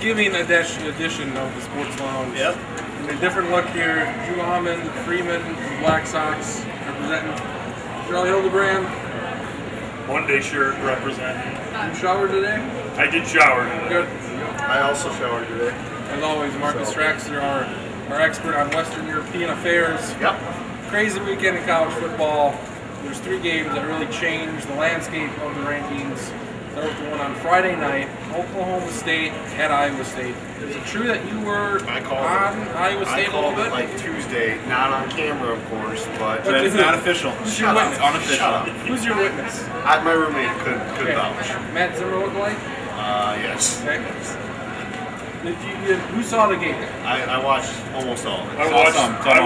Thanksgiving edition of the Sports Lounge. Yep. And a different look here. Drew Almond, Freeman, the Black Sox, representing Charlie Hildebrand. Monday shirt representing. You showered today? I did shower today. Good. I also showered today. As always, Marcus Traxler, our expert on Western European affairs. Yep. Crazy weekend in college football. There's 3 games that really changed the landscape of the rankings. Start with the one on Friday night, Oklahoma State at Iowa State. Is it true that you were on Iowa State a little bit? I called it like Tuesday, not on camera, of course, but it's not official. Who's your witness? Unofficial. Who's your vouch? my roommate could vouch. Matt Zimmer look like? Yes. Okay. Who saw the game? I watched almost all of it. I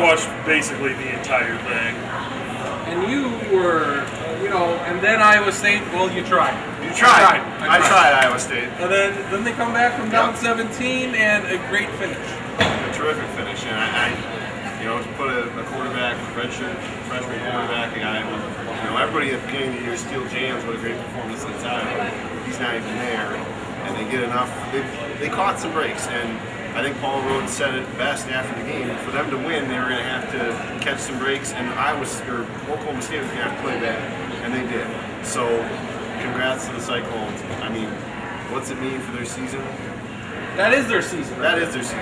watched basically the entire thing. And you were, and then Iowa State, well, you tried. You tried. I tried Iowa State. And then they come back from down 17 and a great finish. A terrific finish. And I to put a quarterback, freshman quarterback, a guy with, everybody at the beginning of the year still jams what a great performance against Iowa. He's not even there. And they get enough. They caught some breaks. And I think Paul Rhodes said it best after the game. For them to win, they were going to have to catch some breaks, and Oklahoma State was going to have to play bad, and they did. So, congrats to the Cyclones. I mean, what's it mean for their season? That is their season. That is their season.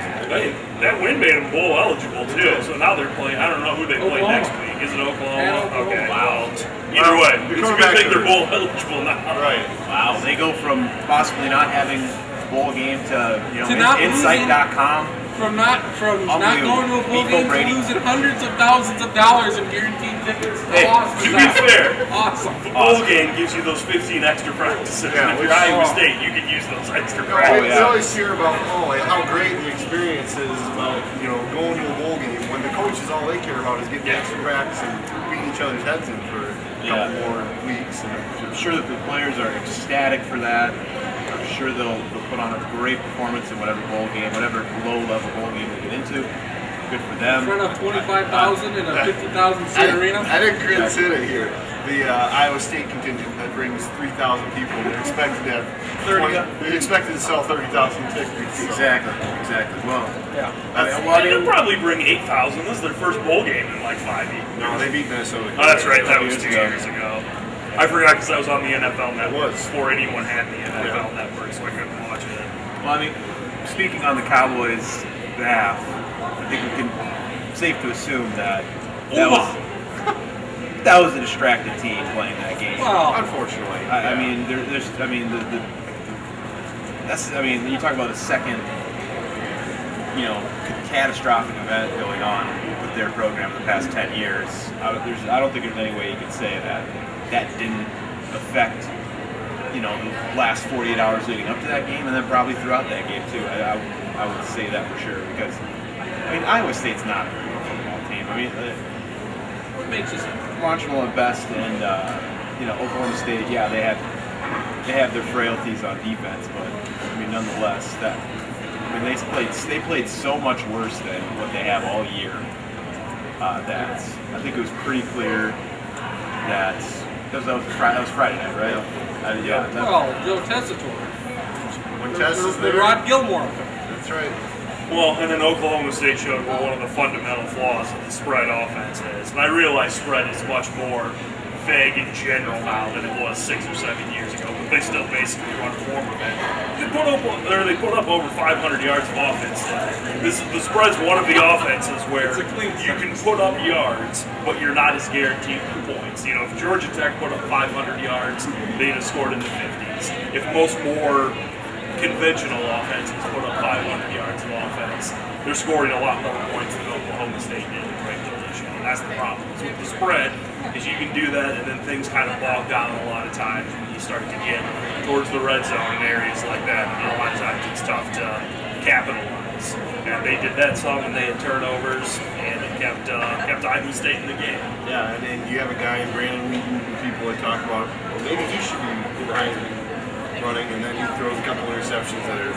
That win made them bowl eligible too. So now they're playing. I don't know who they play next week. Is it Oklahoma? Okay. Wow. Either way, it's a good thing they're bowl eligible now. Right. Wow. They go from possibly not having a bowl game to Insight.com. From not going to a bowl game to losing hundreds of thousands of dollars in guaranteed tickets. Hey, to be fair, awesome. The bowl game gives you those 15 extra practices. Yeah, and if you're Iowa State, you can use those extra We practices. always hear about how great the experience is about going to a bowl game when the coaches all they care about is getting extra practice and beating each other's heads in for a couple more weeks. And I'm sure that the players are ecstatic for that. I'm sure they'll put on a great performance in whatever bowl game, whatever low-level bowl game they get into. Good for them. In front of 25,000 in a 50,000 seat arena. I think Kriens hit it here. The Iowa State contingent that brings 3,000 people. They're expected to have 30. They're expected to sell 30,000 tickets. Exactly. Well, yeah. They'll probably bring 8,000. This is their first bowl game in like 5 years. No, they beat Minnesota. Oh, that's right. That was 2 years ago. I forgot because I was on the NFL Network before anyone had the NFL Network, so I couldn't watch it. Well, I mean, speaking on the Cowboys' behalf, I think we can safe to assume that was a distracted team playing that game. Well, unfortunately, I mean, you talk about a second, catastrophic event going on with their program in the past 10 years. I don't think there's any way you could say that didn't affect, the last 48 hours leading up to that game, and then probably throughout that game too. I would say that for sure because, Iowa State's not a very good football team. What makes you say? Marginal at best, and Oklahoma State, they have their frailties on defense, but nonetheless, they played so much worse than what they have all year. That I think it was pretty clear that was Friday night, right? Joe Tessitore. When Tess is there, Rod Gilmore. That's right. Well, and then Oklahoma State showed what one of the fundamental flaws of the spread offense is. And I realize spread is much more vague in general now than it was 6 or 7 years ago, but they still basically run a form of it. They put up over 500 yards of offense today. The spread's one of the offenses where you can put up yards, but you're not as guaranteed points. If Georgia Tech put up 500 yards, they'd have scored in the 50s. If most more conventional offenses put up 500 yards of offense, they're scoring a lot more points than Oklahoma State did in regulation. And that's the problem. So with the spread, is you can do that, and then things kind of bog down a lot of times when you start to get towards the red zone in areas like that. And a lot of times it's tough to capitalize. And they did that some, and they had turnovers, and it kept Iowa State in the game. Yeah, and then you have a guy in Brandon Wheaton who people would talk about, well, maybe he should be in the Heisman running, and then he throws a couple interceptions that are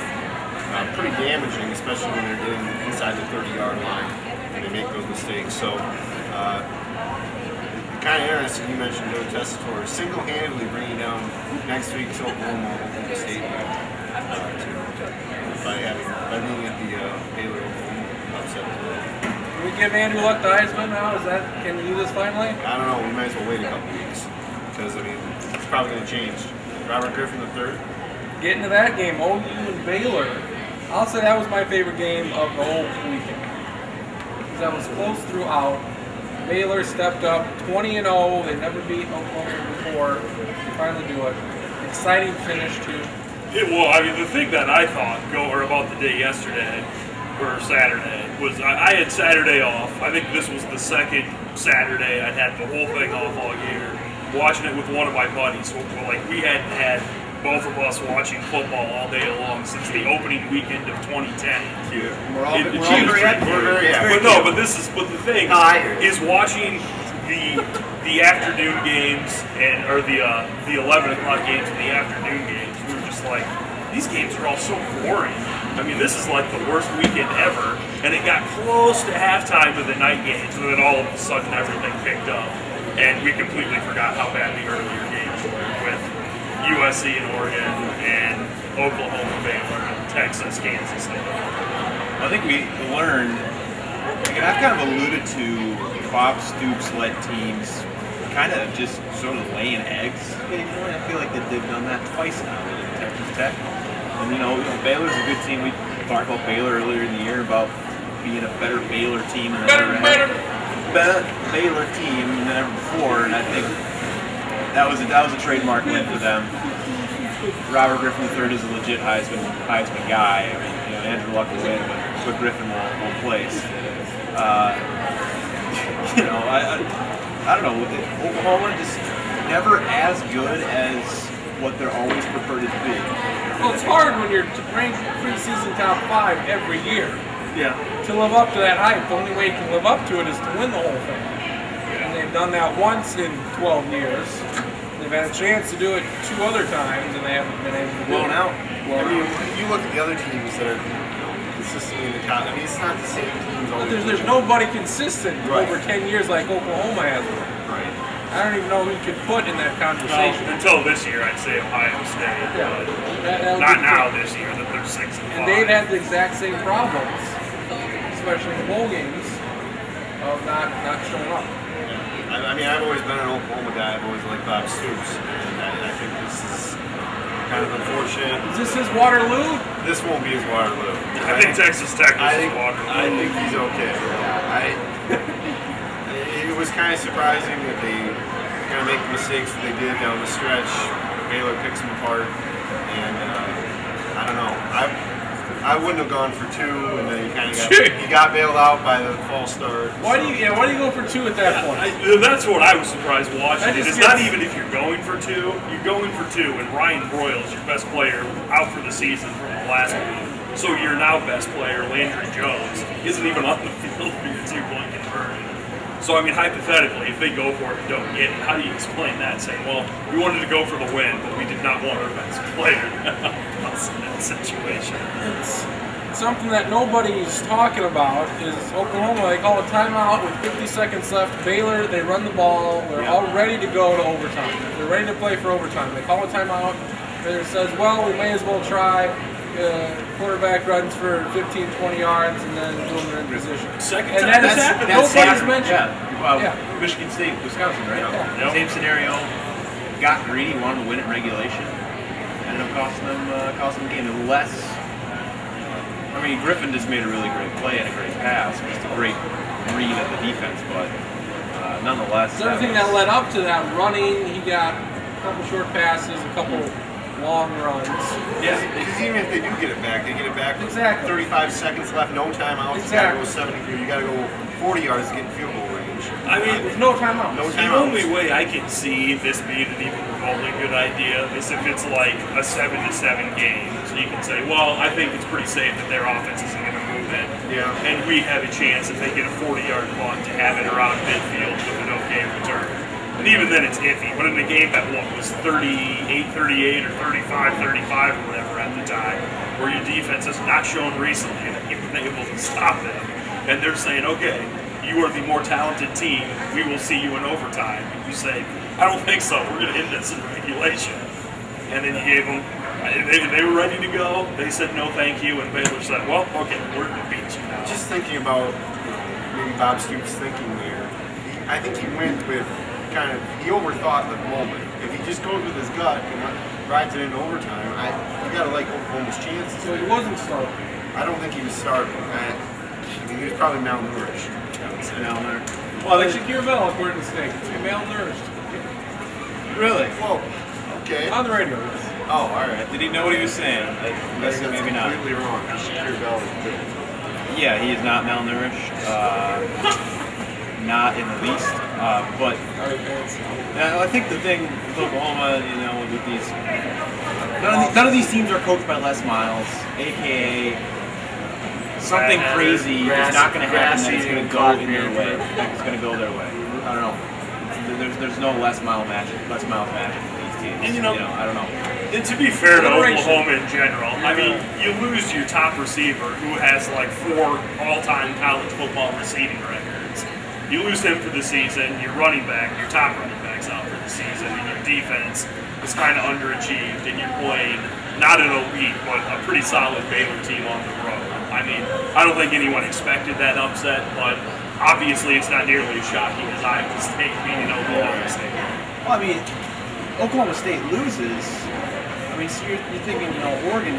pretty damaging, especially when they're getting inside the 30-yard line and they make those mistakes. So, kind of interesting you mentioned Joe Tessitore single-handedly bringing down next week's Oklahoma State. by being at the Baylor upset as well. Can we give Andrew Luck the Heisman now? Can we do this finally? I don't know. We might as well wait a couple weeks because I mean it's probably going to change. Robert Griffin III. Getting to that game, OU and Baylor. I'll say that was my favorite game of the whole weekend. Because that was close throughout. Baylor stepped up 20-0. They never beat Oklahoma before. They finally do it. Exciting finish too. Well, I mean, the thing that I thought about the day yesterday or Saturday was I had Saturday off. I think this was the second Saturday I'd had the whole thing off all year. Watching it with one of my buddies. Like we hadn't had both of us watching football all day long since the opening weekend of 2010. Yeah. We're very happy. But the thing is watching the afternoon games or the 11 o'clock games and the afternoon games. We were just like, these games are all so boring. I mean, this is like the worst weekend ever. And it got close to halftime of the night games, and then all of a sudden everything picked up, and we completely forgot how bad the earlier games were with USC and Oregon and Oklahoma, Baylor, and Texas, Kansas State. I think we learned, and I've kind of alluded to Bob Stoops-led teams kind of just sort of laying eggs occasionally. I feel like they've done that twice now with Texas Tech. And Baylor's a good team. We talked about Baylor earlier in the year about being a better Baylor team than ever Baylor team than ever before, and I think that was a trademark win for them. Robert Griffin III is a legit Heisman guy. I mean, Andrew Luck will win, but Griffin will place. I don't know. Oklahoma just never as good as what they're always purported to be. Well, it's hard when you're ranked preseason top 5 every year. Yeah. To live up to that hype, the only way you can live up to it is to win the whole thing. And they've done that once in 12 years. They've had a chance to do it 2 other times, and they haven't been able to do it. I mean, you look at the other teams that are consistently in the top. I mean, it's not the same teams all the time. There's nobody consistent over 10 years like Oklahoma has been. Right. I don't even know who you could put in that conversation. Well, until this year, I'd say Ohio State. Yeah. But not now this year that they're 6 and 5. And they've had the exact same problems, especially in the bowl games, of not showing up. I mean, I've always been an Oklahoma guy. I've always liked Bob Stoops, and I think this is kind of unfortunate. Is this his Waterloo? This won't be his Waterloo. I think Texas Tech is his Waterloo. I think he's okay. It was kind of surprising that they kind of make the mistakes that they did down the stretch. Baylor picks them apart, and I don't know. I wouldn't have gone for 2, and then he got bailed out by the false start. Why do you go for 2 at that point? That's what I was surprised watching. It's not even if you're going for 2. You're going for 2, and Ryan Broyles, your best player, out for the season from the last week. So your now best player, Landry Jones, isn't even on the field for your 2-point conversion. So, I mean, hypothetically, if they go for it and don't get it, how do you explain that? Saying, well, we wanted to go for the win, but we did not want our best player in that situation. It's something that nobody's talking about is Oklahoma. They call a timeout with 50 seconds left. Baylor, they run the ball. They're all ready to go to overtime. They're ready to play for overtime. They call a timeout. Baylor says, well, we may as well try. Quarterback runs for 15, 20 yards, and then boom, they're in position. And that's happened. Nobody's mentioned. Michigan State, Wisconsin, right? Yeah. Same scenario. Got greedy, wanted to win it in regulation. Ended up costing them the game. Unless, I mean, Griffin just made a really great play and a great pass. Just a great read of the defense, but nonetheless. The other thing that led up to that running, he got a couple short passes, a couple long runs. Yeah, because even if they do get it back, they get it back with 35 seconds left, no timeouts. Exactly. You gotta go 73. You gotta go 40 yards to get in field goal range. I mean, with no timeouts. The only way I can see this being an even remotely good idea is if it's like a 7-7 game. So you can say, well, I think it's pretty safe that their offense isn't going to move it. Yeah. And we have a chance if they get a 40-yard punt to have it around midfield with an okay return. And even then it's iffy. But in a game that was 38-38 or 35-35 or whatever at the time, where your defense has not shown recently that you've been able to stop them, and they're saying, okay, you are the more talented team, we will see you in overtime. And you say, I don't think so, we're going to end this in regulation. And then you gave them They were ready to go. They said no, thank you, and Baylor said, "Well, okay, we're going to beat you now." Just thinking about maybe Bob Stoops' thinking there. I think he went with he overthought the moment. If he just goes with his gut and rides it into overtime, you got to like Oklahoma's chances. So he wasn't starting. I don't think he was starting. I mean, he was probably malnourished. I would say. Malnourished. Well, like Shakir Bell, according to Snake, it's malnourished. Really? Whoa. Okay. On the radio, yes. Oh, all right. Did he know what he was saying? That's Maybe not. completely wrong. Shakir Bell is good. Yeah, he is not malnourished. Not in the least. But I think the thing with Oklahoma, with these, none of these teams are coached by Les Miles, aka something crazy is not going to happen that is going to go in their way. It's going to go their way. I don't know. There's no Les Miles magic with these teams. And I don't know. And to be fair to Oklahoma in general, I mean, you lose your top receiver who has like 4 all-time college football receiving records. You lose him for the season, your running back, your top running back's out for the season, and your defense is kind of underachieved, and you're playing not an elite, but a pretty solid Baylor team on the road. I mean, I don't think anyone expected that upset, but obviously it's not nearly as shocking as Iowa State beating Oklahoma State. Well, I mean, Oklahoma State loses. I mean, so you're thinking, Oregon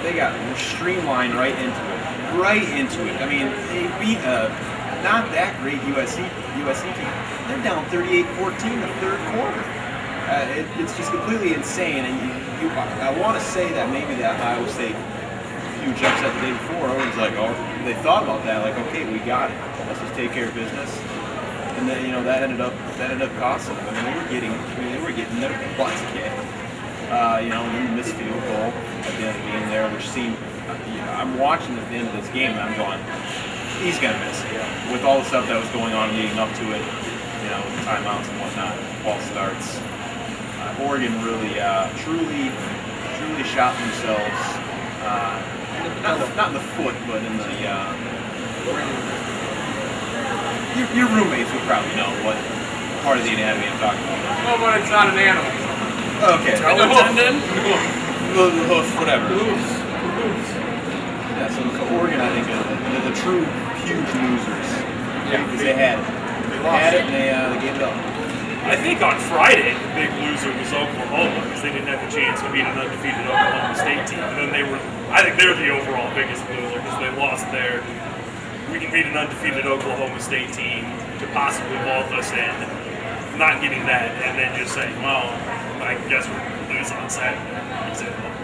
they got streamlined right into it. Right into it. I mean, they beat not that great USC team. They're down 38-14 the third quarter. It's just completely insane. And I want to say that maybe that Iowa State huge upset the day before, everyone's like, oh, they thought about that, like, okay, we got it. Let's just take care of business. And then that ended up costing them. I mean, they were getting their butts kicked. And then the missed field goal at the end of the game there, which seemed, I'm watching at the end of this game and I'm going, he's going to miss it. With all the stuff that was going on leading up to it, timeouts and whatnot, false starts. Oregon really, truly shot themselves, not in the foot, but in the, your roommates would probably know what part of the anatomy I'm talking about. Oh, but it's not an animal. Okay. Tendon? The hoof, whatever. Yeah, so Oregon, I think, are the true huge losers. Yeah, because they had it. They had it and they gave it up. I think on Friday, the big loser was Oklahoma because they didn't have a chance to beat an undefeated Oklahoma State team. And then I think they're the overall biggest loser because they lost their, we can beat an undefeated Oklahoma State team to possibly vault us in, not getting that, and then just saying, well, I guess we're going to lose on Saturday.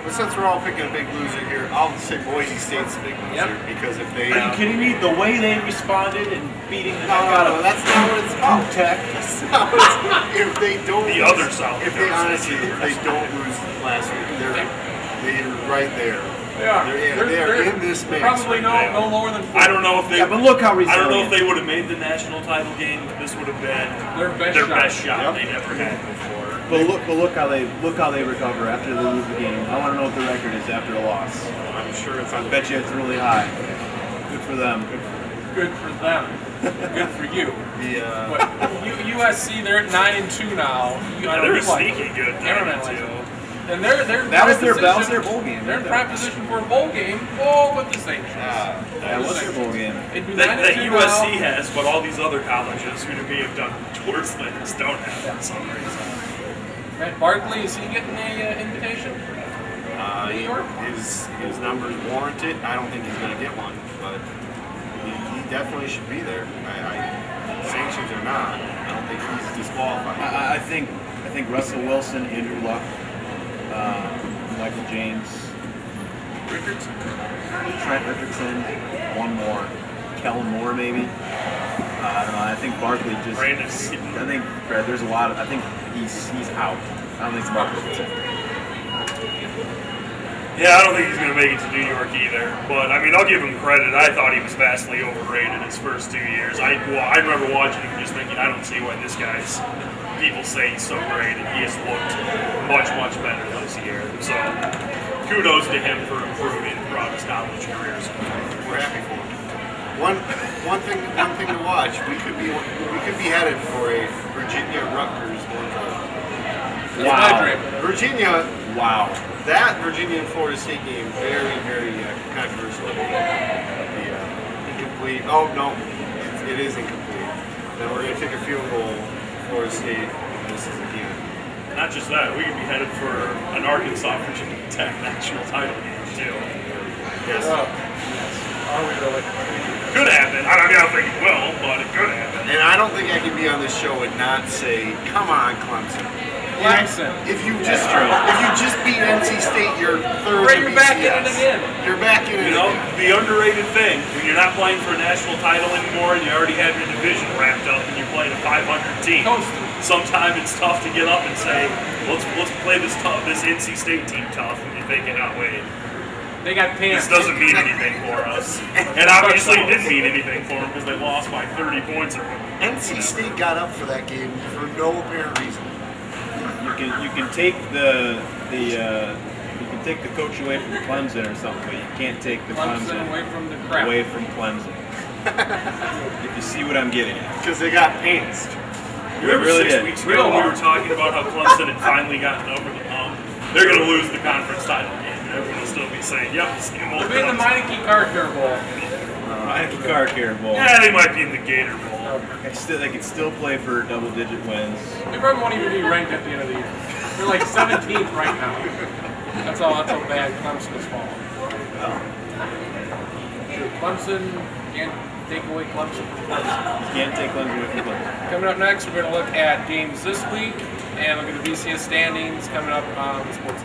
But since we're all picking a big loser here, I'll say Boise State's a big loser because if they... Are you kidding me? The way they responded and beating the No, that's not what it's about. Tech. That's not what it's about. If they don't the other South. If they don't lose last week, they're right there. Yeah. They're in this mix. Probably right no lower than 4. I don't know if they... Yeah, but look how resilient. I don't know if they would have made the national title game. This would have been their best shot they never had before. But look how they recover after they lose the game. I want to know what the record is after a loss. I'm sure it's. I bet you it's really high. Good for them. Good for them. Good for you. Yeah. But USC, they're at 9-2 now. They're sneaky good. And they're that was their bowl game. They're in prime position for a bowl game. Oh, with the sanctions. That was their bowl game. That USC has, but all these other colleges who may have done towards things don't have for some reason. Matt Barkley, is he getting an invitation? New York? His numbers warrant it. I don't think he's going to get one, but he definitely should be there. Sanctions or not, I don't think he's disqualified. I think Russell Wilson, Andrew Luck, Michael James, Trent Richardson, one more, Kellen Moore maybe. I don't know. I think Barkley just. I think there's a lot of. I think he's out. I don't think Barkley gets in. Yeah, I don't think he's going to make it to New York either. But I mean, I'll give him credit. I thought he was vastly overrated his first 2 years. I remember watching him just thinking, I don't see why this guy's. People say he's so great, and he has looked much better this year. So kudos to him for improving throughout his college career. So we're happy for him. One thing to watch. We could be headed for a Virginia Rutgers going forward. That's Wow. my dream. Virginia, Wow. that Virginia and Florida State game, very, very controversial. The incomplete. Oh no, it is incomplete. Then we're gonna take a field goal. Florida State misses again. Not just that, we could be headed for an Arkansas Virginia Tech national title game too. Yes. Are we really? Could happen. I don't think it will, but it could happen. And I don't think I can be on this show and not say, "Come on, Clemson." Clemson. If you just beat NC State, you're third. Right, in you're back in BCS. it again. You're back in it. You know, again. the underrated thing, when you're not playing for a national title anymore and you already have your division wrapped up and you're playing a 500 team, Toasted. sometimes it's tough to get up and say, let's play this NC State team tough and they can outweigh it. They got pants. This doesn't mean anything for us. And obviously it didn't mean anything for them because they lost by 30 points or more. NC State got up for that game for no apparent reason. You can take the coach away from Clemson or something, but you can't take the Clemson away from the crap. away from Clemson. If you see what I'm getting at. Because they got pantsed. You remember really 6 did. weeks Real ago we were hard. talking about how Clemson had finally gotten over the hump? They're going to lose the conference title game. Everyone will still be saying, yep, same old They'll be in the Clemson. Meineke Car Care Bowl. Nike Car Care Bowl. Yeah, they might be in the Gator Bowl. They could still play for double-digit wins. They probably won't even be ranked at the end of the year. They're like 17th right now. That's how bad Clemson is falling. Sure, Clemson can't take away Clemson from Clemson. Can't take Clemson away from Clemson. Coming up next, we're going to look at games this week and look at the BCS standings coming up on the Sports